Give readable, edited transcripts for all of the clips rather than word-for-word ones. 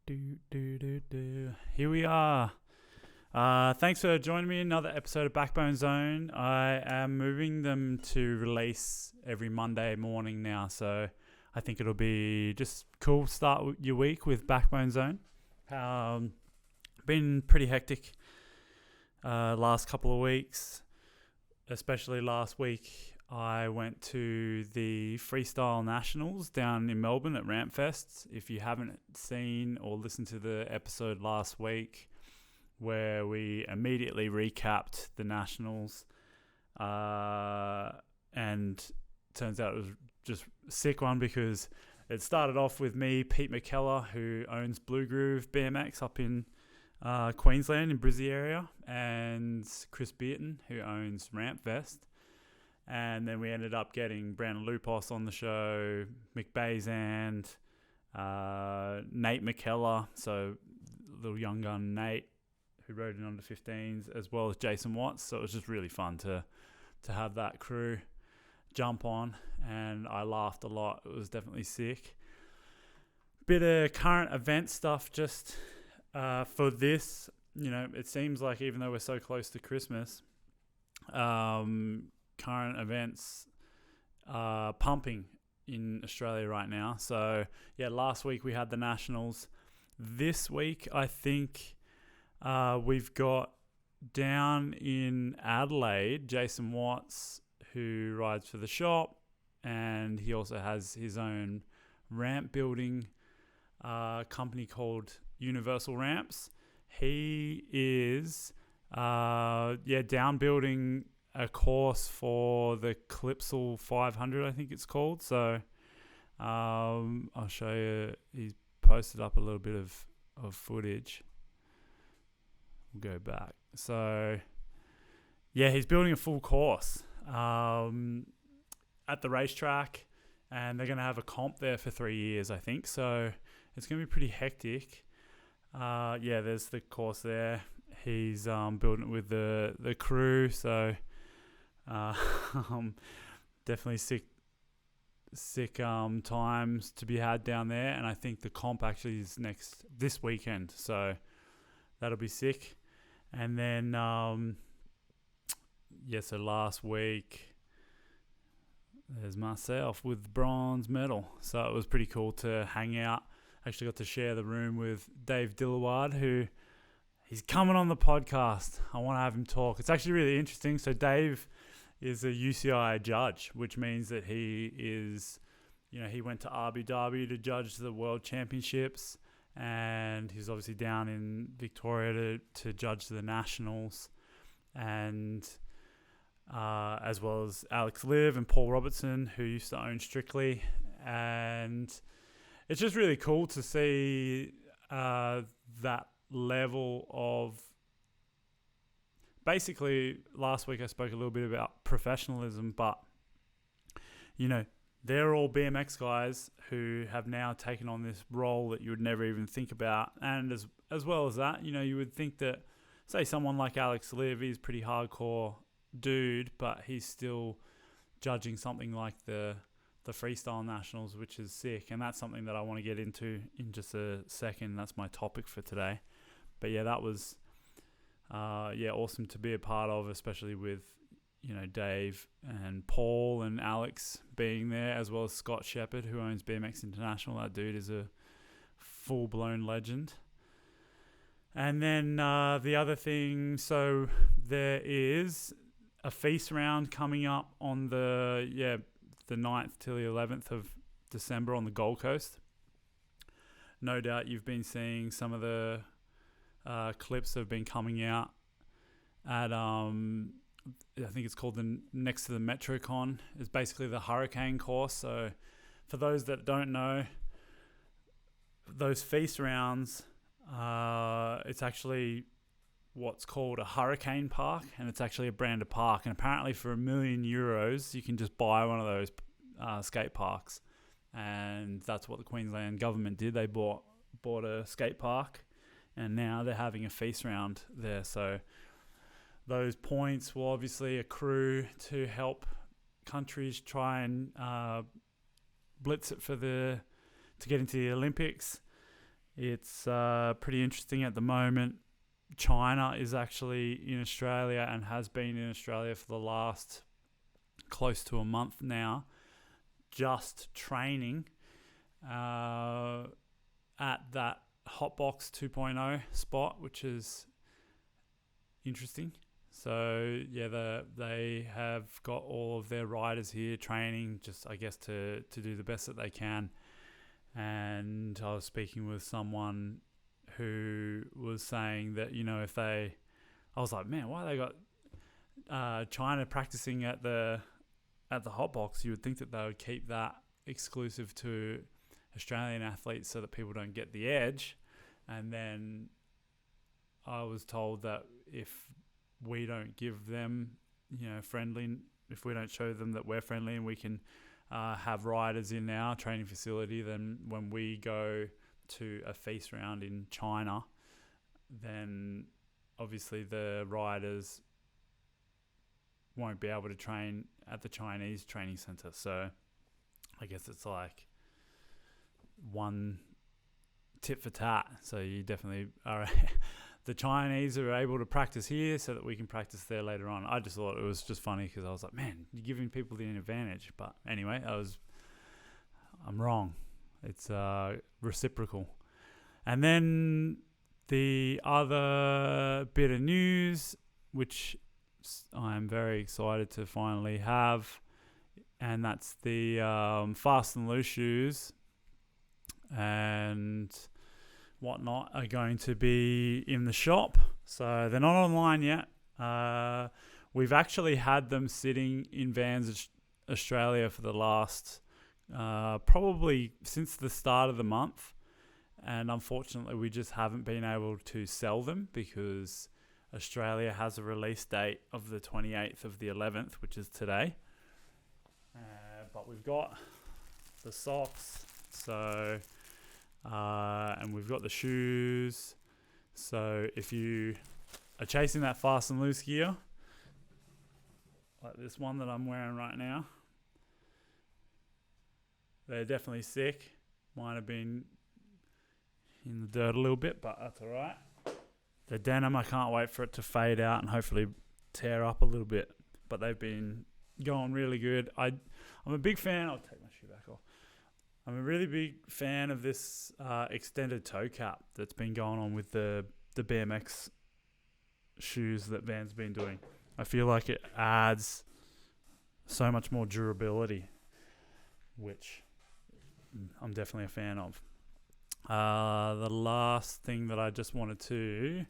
Here we are. Thanks for joining me in another episode of Back Bone Zone. I am moving them to release every Monday morning now, so I think it'll be just cool start your week with Back Bone Zone. Been pretty hectic last couple of weeks, especially last week. I went to the Freestyle Nationals down in Melbourne at Rampfest. If you haven't seen or listened to the episode last week where we immediately recapped the Nationals, and turns out it was just a sick one because it started off with me, Pete McKellar, who owns Blue Groove BMX up in Queensland in Brizzy area, and Chris Beaton, who owns Rampfest. And then we ended up getting Brandon Lupos on the show, Mick Bazand, Nate McKellar, so little young gun Nate, who rode in under 15s, as well as Jason Watts. So it was just really fun to have that crew jump on, and I laughed a lot. It was definitely sick. Bit of current event stuff just for this. You know, it seems like even though we're so close to Christmas, current events pumping in Australia right now. So yeah, last week we had the Nationals. This week I think we've got down in Adelaide Jason Watts, who rides for the shop, and he also has his own ramp building company called Universal Ramps. He is down building a course for the Clipsal 500, I think it's called. So I'll show you. He's posted up a little bit of footage. We'll go back. So yeah, he's building a full course at the racetrack, and they're going to have a comp there for 3 years, I think. So it's going to be pretty hectic. There's the course there. He's building it with the crew, so definitely sick times to be had down there. And I think the comp actually is this weekend, so that'll be sick. And then so last week there's myself with bronze medal, so it was pretty cool to hang out. Actually got to share the room with Dave Dillaward, who he's coming on the podcast. I want to have him talk. It's actually really interesting. So Dave is a UCI judge, which means that he is, he went to Abu Dhabi to judge the World Championships, and he's obviously down in Victoria to judge the Nationals, and as well as Alex Liv and Paul Robertson, who used to own Strictly. And it's just really cool to see that level of, basically last week I spoke a little bit about professionalism, but they're all BMX guys who have now taken on this role that you would never even think about. And as well as that, you would think that, say, someone like Alex Liv, he's a pretty hardcore dude, but he's still judging something like the Freestyle Nationals, which is sick. And that's something that I want to get into in just a second. That's my topic for today. But yeah, that was awesome to be a part of, especially with Dave and Paul and Alex being there, as well as Scott Shepherd, who owns BMX International. That dude is a full-blown legend. And then the other thing, so there is a feast round coming up on the 9th till the 11th of December on the Gold Coast. No doubt you've been seeing some of the clips that have been coming out at I think it's called the next to the MetroCon. It's basically the Hurricane course. So for those that don't know, those feast rounds, it's actually what's called a Hurricane Park, and it's actually a branded park. And apparently for €1 million, you can just buy one of those skate parks. And that's what the Queensland government did. They bought a skate park, and now they're having a feast round there. So those points will obviously accrue to help countries try and blitz it to get into the Olympics. It's pretty interesting at the moment. China is actually in Australia and has been in Australia for the last close to a month now, just training at that Hotbox 2.0 spot, which is interesting. So yeah, they have got all of their riders here training, just I guess to do the best that they can. And I was speaking with someone who was saying that, I was like, man, why they got China practicing at the Hotbox? You would think that they would keep that exclusive to Australian athletes so that people don't get the edge. And then I was told that if we don't give them, friendly, if we don't show them that we're friendly and we can have riders in our training facility, then when we go to a feast round in China, then obviously the riders won't be able to train at the Chinese training center. So I guess it's like one tit for tat. So you definitely are the Chinese are able to practice here so that we can practice there later on. I just thought it was just funny because I was like, man, you're giving people the advantage. But anyway, I'm wrong. It's reciprocal. And then the other bit of news, which I'm very excited to finally have, and that's the Fast and Loose shoes and whatnot are going to be in the shop. So they're not online yet. We've actually had them sitting in Vans Australia for the last probably since the start of the month, and unfortunately we just haven't been able to sell them because Australia has a release date of the 28th of the 11th, which is today. But we've got the socks, so and we've got the shoes. So if you are chasing that fast and loose gear, like this one that I'm wearing right now, they're definitely sick. Might have been in the dirt a little bit, but that's all right. The denim, I can't wait for it to fade out and hopefully tear up a little bit. But they've been going really good. I'm a big fan. I'll take my shoe back off. I'm a really big fan of this extended toe cap that's been going on with the BMX shoes that Van's been doing. I feel like it adds so much more durability, which I'm definitely a fan of. The last thing that I just wanted to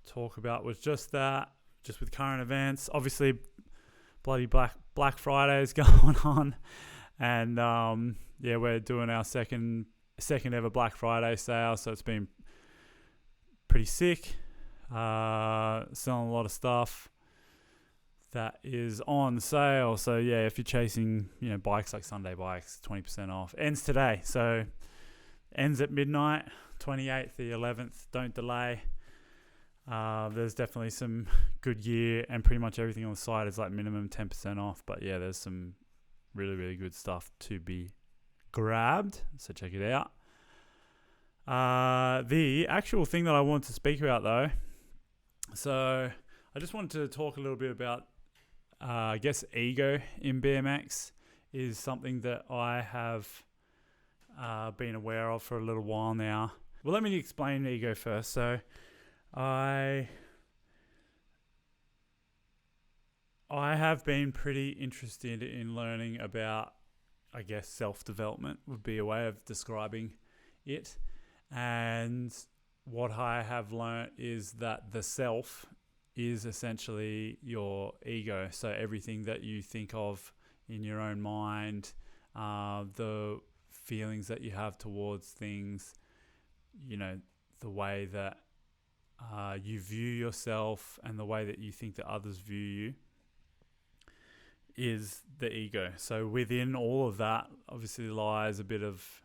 talk about was just with current events. Obviously, bloody Black Friday is going on, and we're doing our second ever Black Friday sale, so it's been pretty sick. Selling a lot of stuff that is on sale. So yeah, if you're chasing, bikes like Sunday bikes, 20% off. Ends today. So ends at midnight, 28th, the 11th. Don't delay. There's definitely some good gear, and pretty much everything on the site is like minimum 10% off. But yeah, there's some really, really good stuff to be grabbed. So check it out. The actual thing that I want to speak about though, so I just wanted to talk a little bit about I guess ego in BMX is something that I have been aware of for a little while now. Well, let me explain ego first. So I have been pretty interested in learning about, I guess, self-development would be a way of describing it. And what I have learnt is that the self is essentially your ego. So everything that you think of in your own mind, the feelings that you have towards things, the way that you view yourself and the way that you think that others view you is the ego. So within all of that, obviously lies a bit of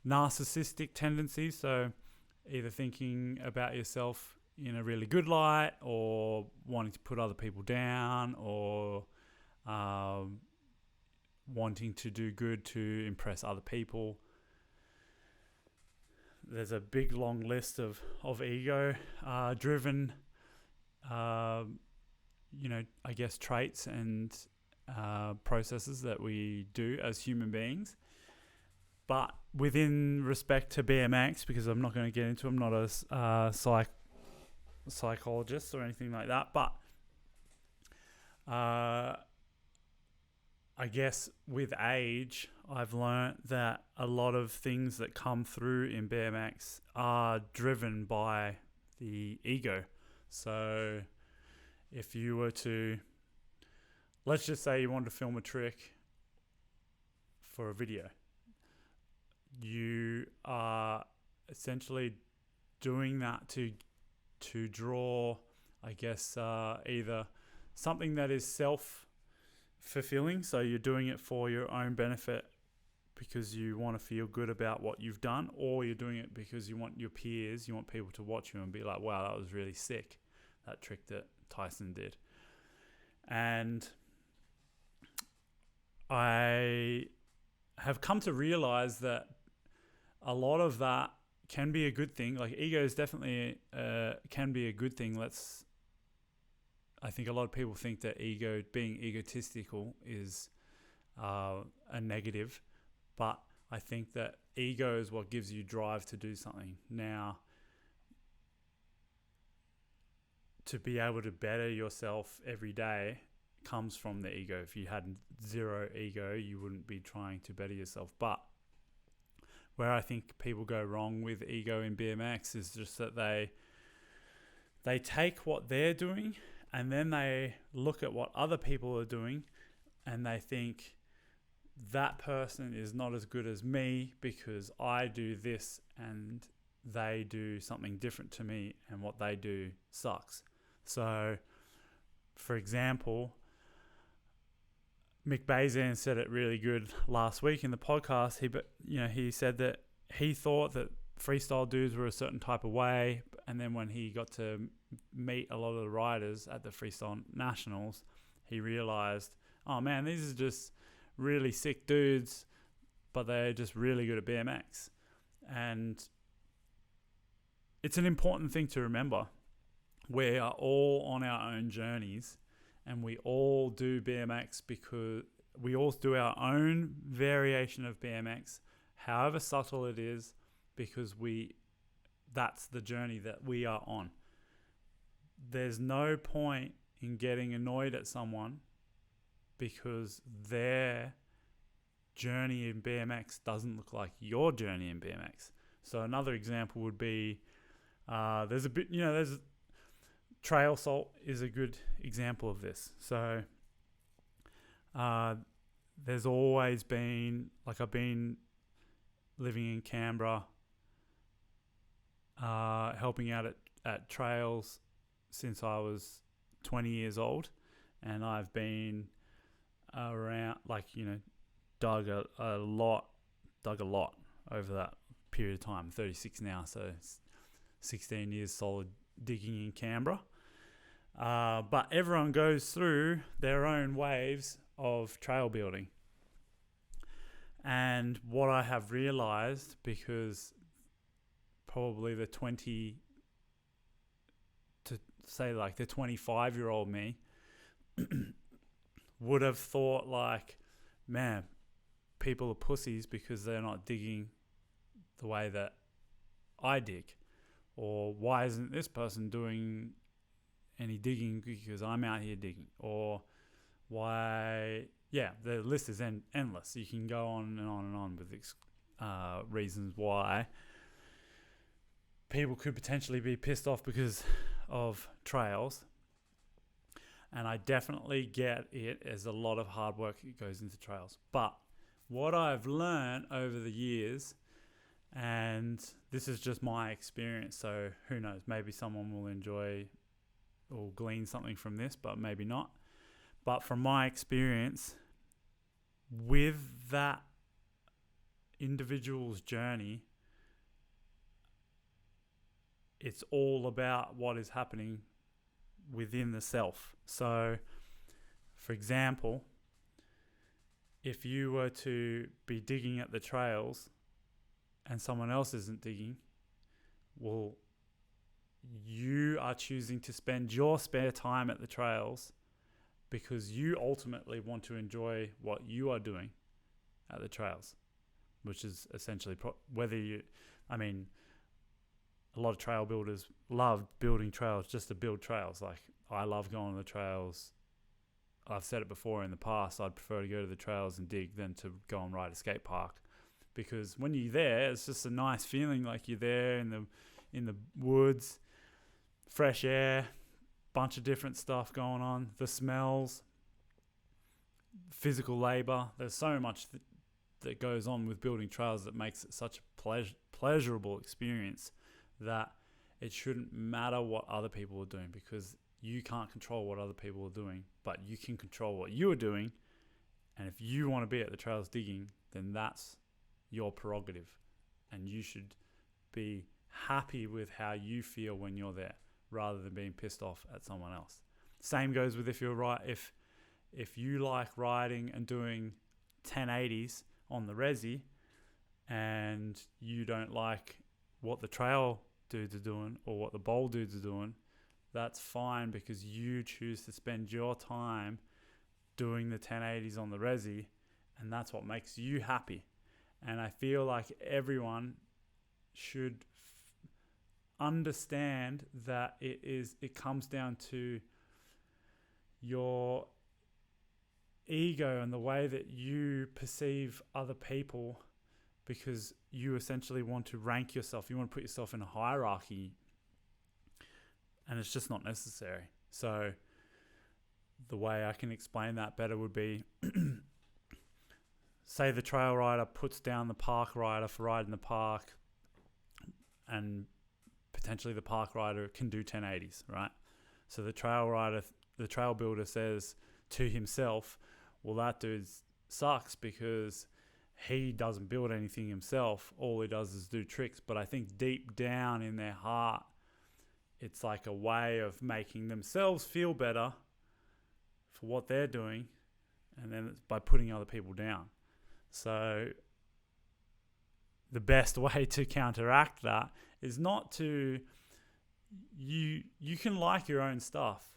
narcissistic tendencies. So either thinking about yourself in a really good light, or wanting to put other people down, or wanting to do good to impress other people. There's a big long list of ego driven I guess traits and processes that we do as human beings. But within respect to BMX, because I'm not going to get into, I'm not a psychologist or anything like that, but I guess with age, I've learnt that a lot of things that come through in BMX are driven by the ego. So if you were to, let's just say you wanted to film a trick for a video, you are essentially doing that to draw, I guess, either something that is self-fulfilling, so you're doing it for your own benefit because you want to feel good about what you've done, or you're doing it because you want your peers, you want people to watch you and be like, wow, that was really sick, that trick that Tyson did. And I have come to realize that a lot of that can be a good thing. Like, ego is definitely can be a good thing. I think a lot of people think that being egotistical is a negative, but I think that ego is what gives you drive to do something. Now, to be able to better yourself every day comes from the ego. If you had zero ego, you wouldn't be trying to better yourself. But where I think people go wrong with ego in BMX is just that they take what they're doing and then they look at what other people are doing and they think that person is not as good as me because I do this and they do something different to me and what they do sucks. So, for example, Mick Bazan said it really good last week in the podcast. He said that he thought that freestyle dudes were a certain type of way, and then when he got to meet a lot of the riders at the freestyle nationals, he realized, oh man, these are just really sick dudes, but they're just really good at BMX. And it's an important thing to remember. We are all on our own journeys, and we all do BMX because we all do our own variation of BMX, however subtle it is, because that's the journey that we are on. There's no point in getting annoyed at someone because their journey in BMX doesn't look like your journey in BMX. So another example would be there's trail salt is a good example of this. So there's always been, like, I've been living in Canberra, helping out at trails since I was 20 years old, and I've been around, dug a lot over that period of time. I'm 36 now, so it's 16 years solid digging in Canberra. But everyone goes through their own waves of trail building. And what I have realized, because probably the 25-year-old me would have thought, like, man, people are pussies because they're not digging the way that I dig. Or why isn't this person doing any digging because I'm out here digging? Or why... Yeah, the list is endless. You can go on and on and on with reasons why people could potentially be pissed off because of trails. And I definitely get it. There's a lot of hard work that goes into trails. But what I've learned over the years, and this is just my experience, so who knows, maybe someone will enjoy or glean something from this, but maybe not. But from my experience, with that individual's journey, it's all about what is happening within the self. So, for example, if you were to be digging at the trails and someone else isn't digging, well, you are choosing to spend your spare time at the trails because you ultimately want to enjoy what you are doing at the trails, which is essentially a lot of trail builders love building trails just to build trails. Like, I love going on the trails. I've said it before in the past, I'd prefer to go to the trails and dig than to go and ride a skate park, because when you're there, it's just a nice feeling, like you're there in the woods, fresh air, bunch of different stuff going on, the smells, physical labor. There's so much that goes on with building trails that makes it such a pleasurable experience that it shouldn't matter what other people are doing, because you can't control what other people are doing, but you can control what you are doing. And if you want to be at the trails digging, then that's your prerogative, and you should be happy with how you feel when you're there, rather than being pissed off at someone else. Same goes with if you like riding and doing 1080s on the resi, and you don't like what the trail dudes are doing or what the bowl dudes are doing, that's fine, because you choose to spend your time doing the 1080s on the resi, and that's what makes you happy. And I feel like everyone should understand that it comes down to your ego and the way that you perceive other people, because you essentially want to rank yourself. You want to put yourself in a hierarchy, and it's just not necessary. So the way I can explain that better would be, say the trail rider puts down the park rider for riding the park, and potentially the park rider can do 1080s, right? So the trail builder says to himself, well, that dude sucks because he doesn't build anything himself. All he does is do tricks. But I think deep down in their heart, it's like a way of making themselves feel better for what they're doing, and then it's by putting other people down. So the best way to counteract that is not to, you can like your own stuff,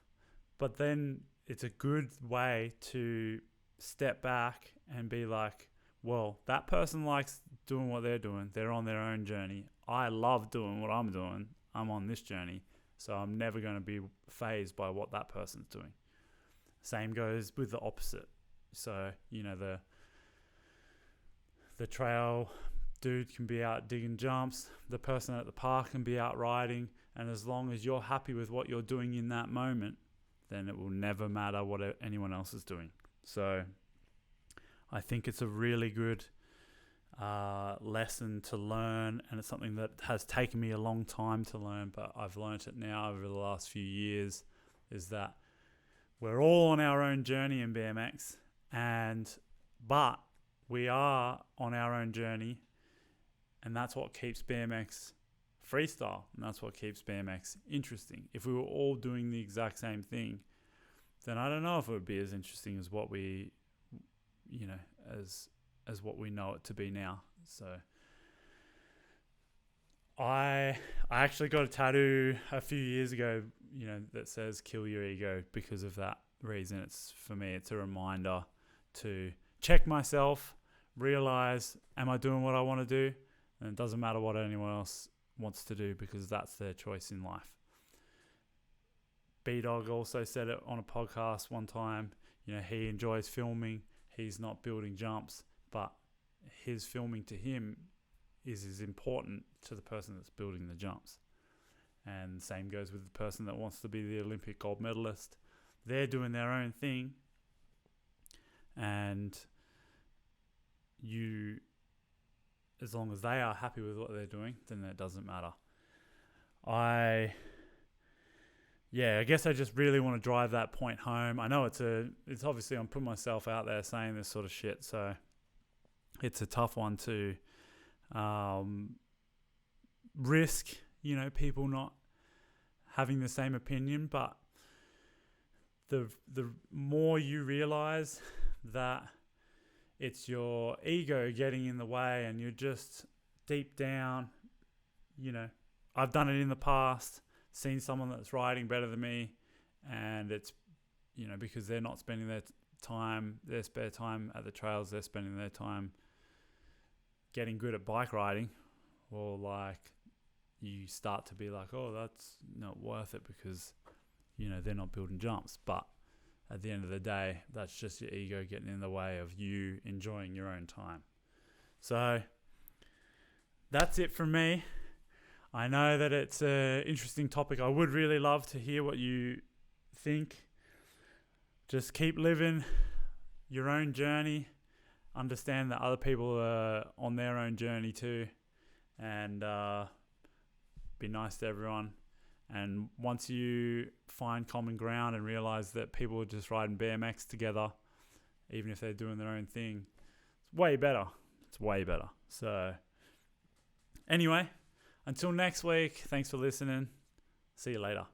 but then it's a good way to step back and be like, well, that person likes doing what they're doing. They're on their own journey. I love doing what I'm doing. I'm on this journey. So I'm never going to be fazed by what that person's doing. Same goes with the opposite. So, the trail dude can be out digging jumps. The person at the park can be out riding. And as long as you're happy with what you're doing in that moment, then it will never matter what anyone else is doing. So I think it's a really good lesson to learn, and it's something that has taken me a long time to learn, but I've learned it now over the last few years, is that we're all on our own journey in BMX, but we are on our own journey, and that's what keeps BMX freestyle, and that's what keeps BMX interesting. If we were all doing the exact same thing, then I don't know if it would be as interesting as what we, as what we know it to be now. So I actually got a tattoo a few years ago, that says "kill your ego" because of that reason. For me, it's a reminder to check myself, realize, am I doing what I want to do? And it doesn't matter what anyone else wants to do, because that's their choice in life. B-Dog also said it on a podcast one time. He enjoys filming. He's not building jumps, but his filming to him is as important to the person that's building the jumps. And same goes with the person that wants to be the Olympic gold medalist. They're doing their own thing, and as long as they are happy with what they're doing, then it doesn't matter. I guess I just really want to drive that point home. I know it's obviously, I'm putting myself out there saying this sort of shit, so it's a tough one to risk, people not having the same opinion, but the more you realize that it's your ego getting in the way, and you're just deep down, I've done it in the past, seen someone that's riding better than me, and it's, because they're not spending their spare time at the trails, they're spending their time getting good at bike riding. Well, like, you start to be like, oh, that's not worth it because, they're not building jumps. But at the end of the day, that's just your ego getting in the way of you enjoying your own time. So that's it from me. I know that it's an interesting topic. I would really love to hear what you think. Just keep living your own journey. Understand that other people are on their own journey too. And be nice to everyone. And once you find common ground and realize that people are just riding BMX together, even if they're doing their own thing, it's way better. It's way better. So anyway, until next week, thanks for listening. See you later.